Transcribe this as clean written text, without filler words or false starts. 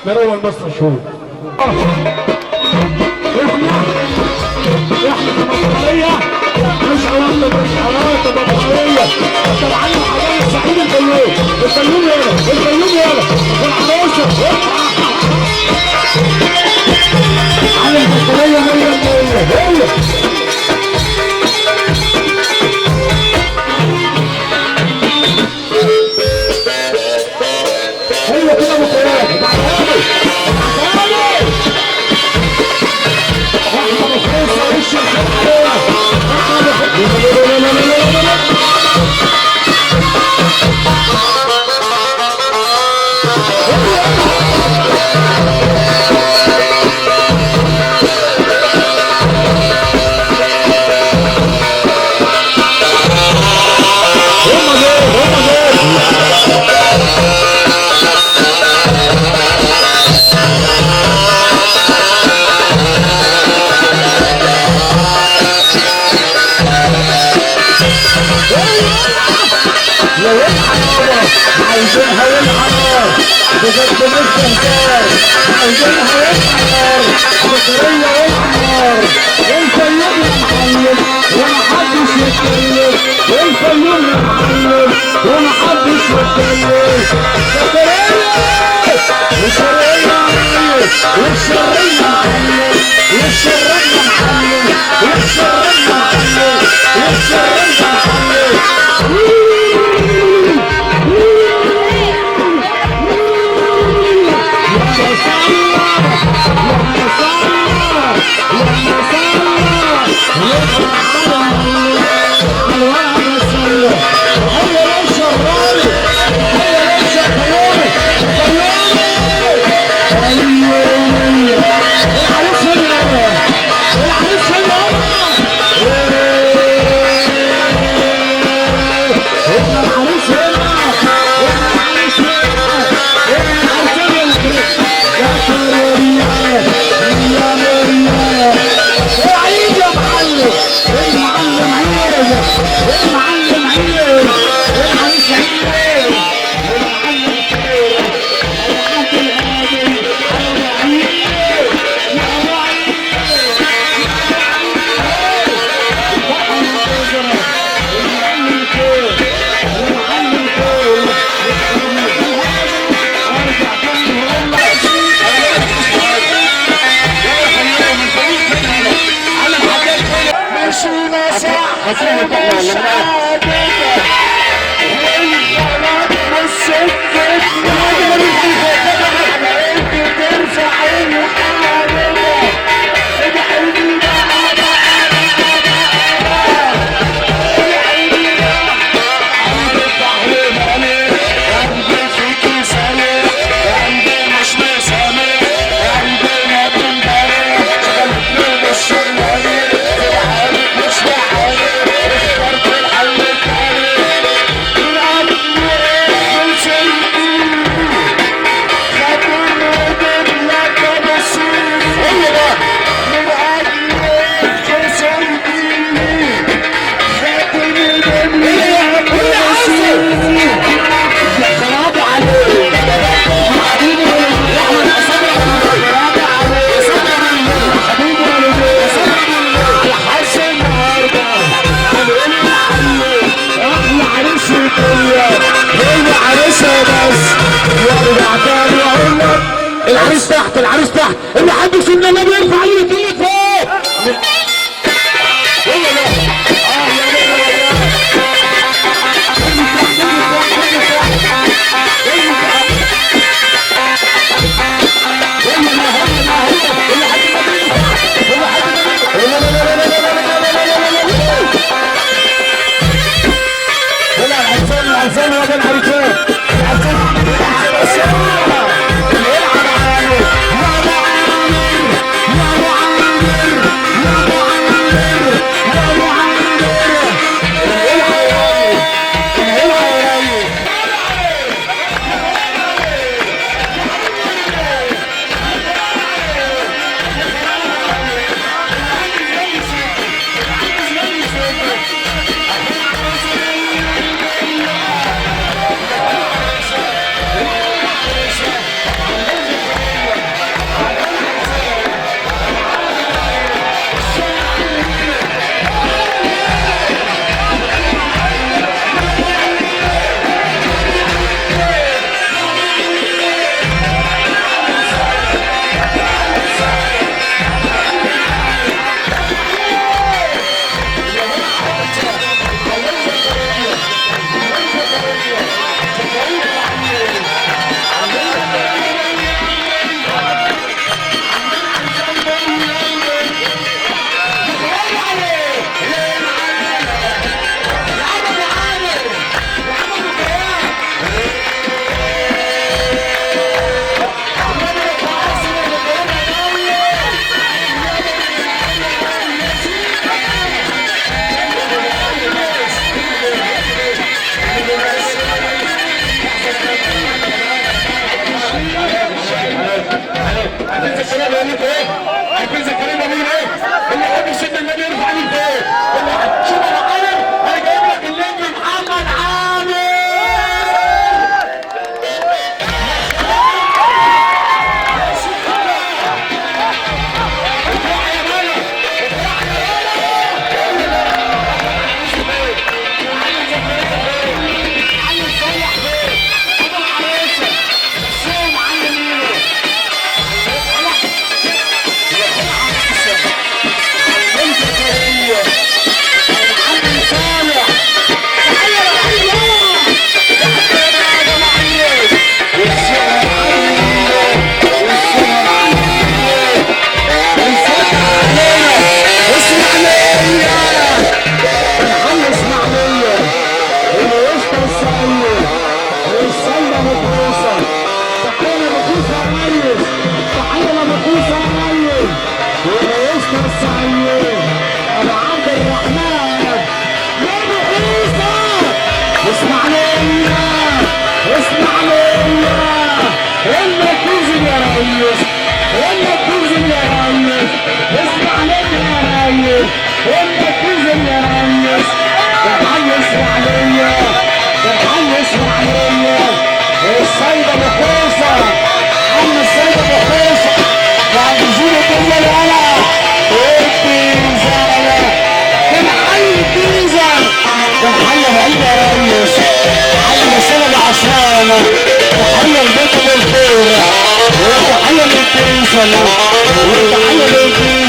مروه المصر شهور مش عوامل مش حرارة بطارية طبعا حضارة الصعيد الفيوم الفيوم يالا الفيوم يالا والعروسة على البطارية هي كده مطيرات عايزينها والحمار بجد مش تهزار عايزينها والحمار بطرية والحمار الفيوم يا معلم ومحدش يتكلم الفيوم يا معلم ومحدش يتكلم بطرية والشرية معلم والشرية معلم والشرية معلم والشرية معلم والشرية معلم العريس تحت العريس تحت اللي حدش ان الله بيرفع عليه ايديه فوق العزام يا بن عريفان العزام عارفين زكريا بيقول لك ايه؟ عارفين زكريا بيقول ايه؟ اللي يحب يشد النبي يرفع ايده ايه؟ اللي شوف انا عامر انا جايب لك الليمبي محمد عامر. السيدة بخوصة عم السيدة بخوصة وعجزين الدنيا الهلا والديزة بنحيي الديزة بنحيي العيد يا ريس عم السنة العشانة تحية البيت بالخير وتحية للديزة وتحية للديزة